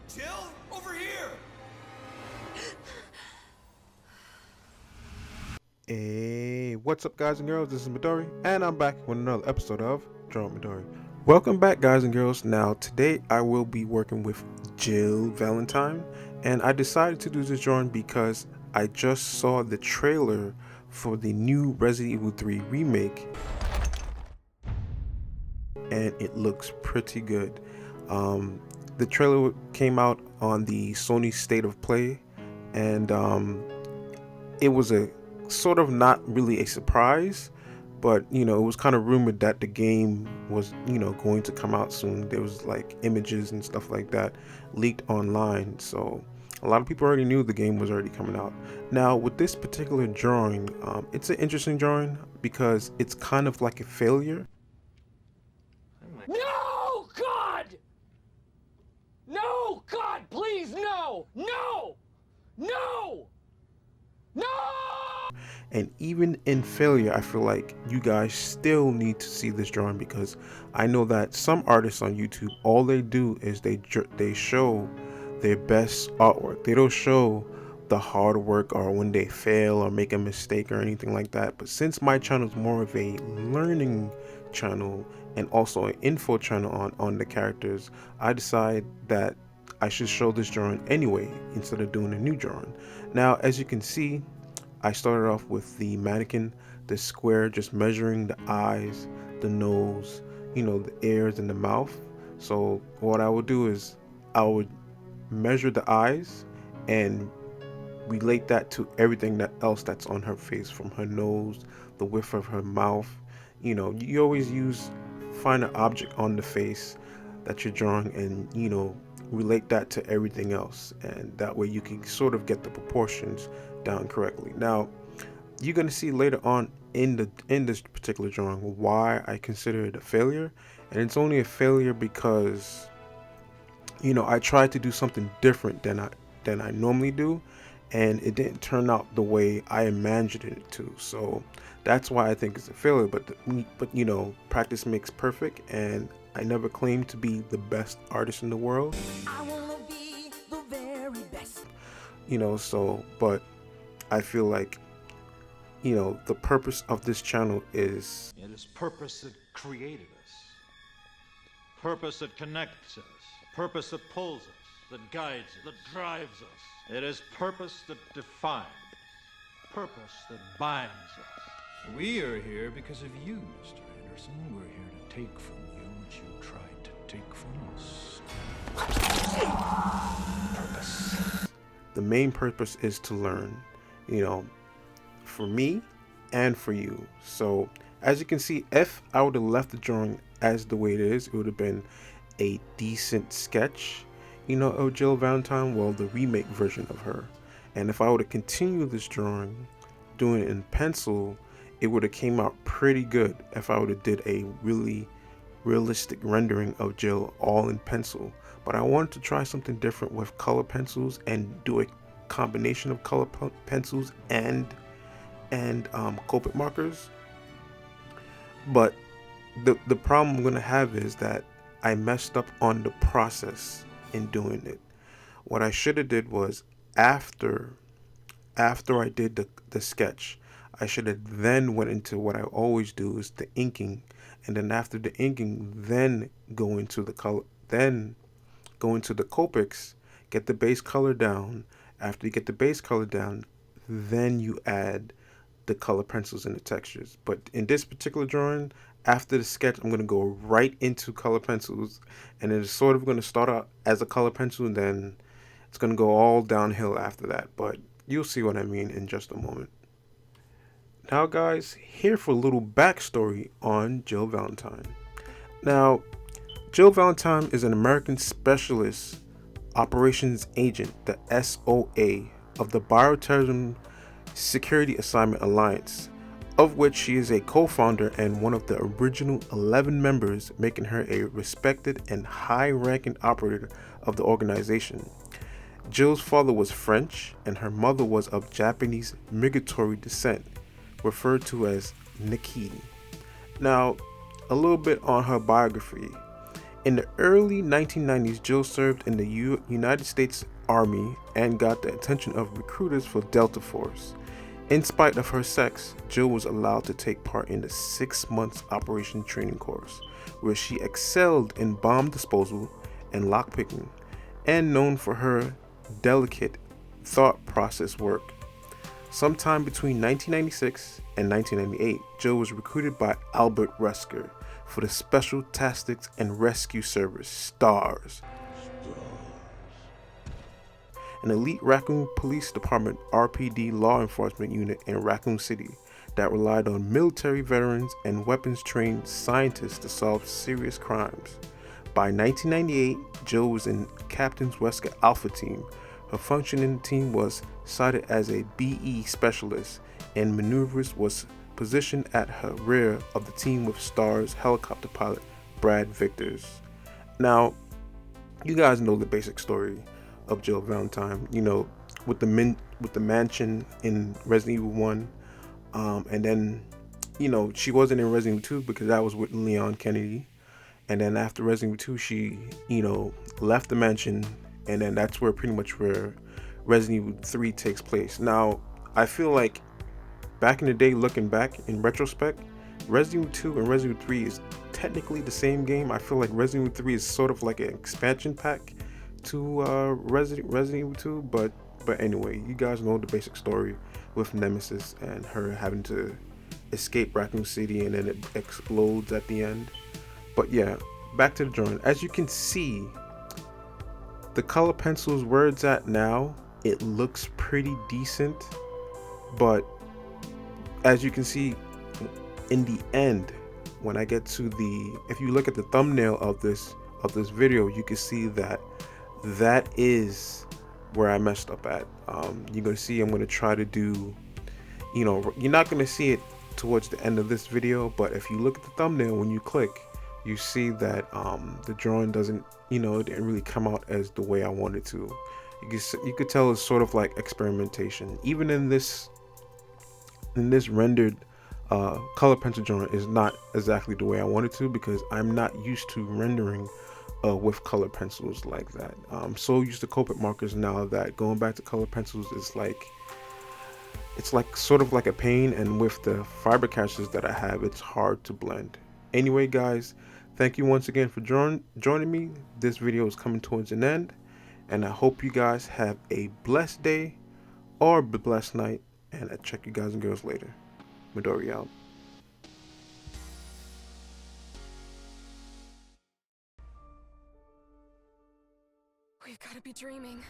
Jill, over here! Hey, what's up guys and girls, this is Midori, and I'm back with another episode of Drawing Midori. Welcome back guys and girls. Now today I will be working with Jill Valentine, and I decided to do this drawing because I just saw the trailer for the new Resident Evil 3 remake, and it looks pretty good. The trailer came out on the Sony State of Play, and it was a sort of not really a surprise, but it was kind of rumored that the game was going to come out soon. There was like images and stuff like that leaked online, so a lot of people already knew the game was already coming out. Now with this particular drawing, it's an interesting drawing because it's kind of like a failure. No, God! No, God, please, no! No! No! No! And even in failure, I feel like you guys still need to see this drawing, because I know that some artists on YouTube, all they do is they show their best artwork. They don't show the hard work or when they fail or make a mistake or anything like that. But since my channel is more of a learning channel and also an info channel on the characters, I decide that I should show this drawing anyway instead of doing a new drawing. Now as you can see, I started off with the mannequin, the square, just measuring the eyes, the nose, the ears and the mouth. So what I would do is I would measure the eyes and relate that to everything else that's on her face, from her nose, the width of her mouth. You always find an object on the face that you're drawing and relate that to everything else, and that way you can sort of get the proportions down correctly. Now you're going to see later on in this particular drawing why I consider it a failure, and it's only a failure because I tried to do something different than I normally do, and it didn't turn out the way I imagined it to. So that's why I think it's a failure. But practice makes perfect, and I never claimed to be the best artist in the world. I wanna be the very best. But I feel like the purpose of this channel is It is purpose that created us, purpose that connects us, purpose that pulls us, that guides us, that drives us. It is purpose that defines, purpose that binds us. We are here because of you, Mr. Anderson. We're here to take from you what you tried to take from us. Purpose. the main purpose is to learn, for me and for you. So as you can see, if I would have left the drawing as the way it is, it would have been a decent sketch, of Jill Valentine, well, the remake version of her. And if I would have continued this drawing, doing it in pencil, it would have came out pretty good if I would have did a really realistic rendering of Jill all in pencil. But I wanted to try something different with color pencils and do a combination of color pencils and Copic markers. But the problem I'm gonna have is that I messed up on the process in doing it. What I should have did was after I did the sketch, I should have then went into what I always do, is the inking, and then after the inking, then go into the color, then go into the Copics, get the base color down. After you get the base color down, then you add the color pencils and the textures. But in this particular drawing, after the sketch, I'm going to go right into color pencils, and it's sort of going to start out as a color pencil, and then it's going to go all downhill after that. But you'll see what I mean in just a moment. Now guys, here for a little backstory on Jill Valentine. Now, Jill Valentine is an American Specialist Operations Agent, the SOA, of the Bioterrorism Security Assignment Alliance, of which she is a co-founder and one of the original 11 members, making her a respected and high-ranking operator of the organization. Jill's father was French and her mother was of Japanese migratory descent, referred to as Nikki. Now, a little bit on her biography. In the early 1990s, Jill served in the United States Army and got the attention of recruiters for Delta Force. In spite of her sex, Jill was allowed to take part in the 6 months operation training course, where she excelled in bomb disposal and lockpicking, and known for her delicate thought process work. Sometime between 1996 and 1998, Jill was recruited by Albert Wesker for the Special Tactics and Rescue Service, STARS, an elite Raccoon Police Department RPD law enforcement unit in Raccoon City that relied on military veterans and weapons-trained scientists to solve serious crimes. By 1998, Jill was in Captain Wesker Alpha Team. Her function in the team was cited as a BE specialist, and maneuvers was positioned at her rear of the team with STARS helicopter pilot Brad Victors. Now, you guys know the basic story of Jill Valentine. You know, with the mansion in Resident Evil 1, and then, you know, she wasn't in Resident Evil 2 because that was with Leon Kennedy. And then after Resident Evil 2, she, you know, left the mansion, and then that's where pretty much where Resident Evil 3 takes place. Now, I feel like back in the day, looking back in retrospect, Resident Evil 2 and Resident Evil 3 is technically the same game. I feel like Resident Evil 3 is sort of like an expansion pack to Resident Evil 2, but anyway, you guys know the basic story with Nemesis and her having to escape Raccoon City, and then it explodes at the end. But yeah, back to the drawing. As you can see, the color pencils where it's at now, it looks pretty decent, but as you can see in the end, when I get to if you look at the thumbnail of this video, you can see that is where I messed up at. You're gonna see I'm gonna try to do, you know, you're not gonna see it towards the end of this video, but if you look at the thumbnail, when you click, you see that the drawing doesn't, you know, it didn't really come out as the way I wanted to. You could tell it's sort of like experimentation. Even in this rendered color pencil drawing is not exactly the way I wanted to, because I'm not used to rendering with color pencils like that. I'm so used to Copic markers now that going back to color pencils is like, it's like sort of like a pain, and with the fiber catchers that I have, it's hard to blend. Anyway, guys, thank you once again for joining me. This video is coming towards an end, and I hope you guys have a blessed day or a blessed night, and I'll check you guys and girls later. Midori out. We've got to be dreaming.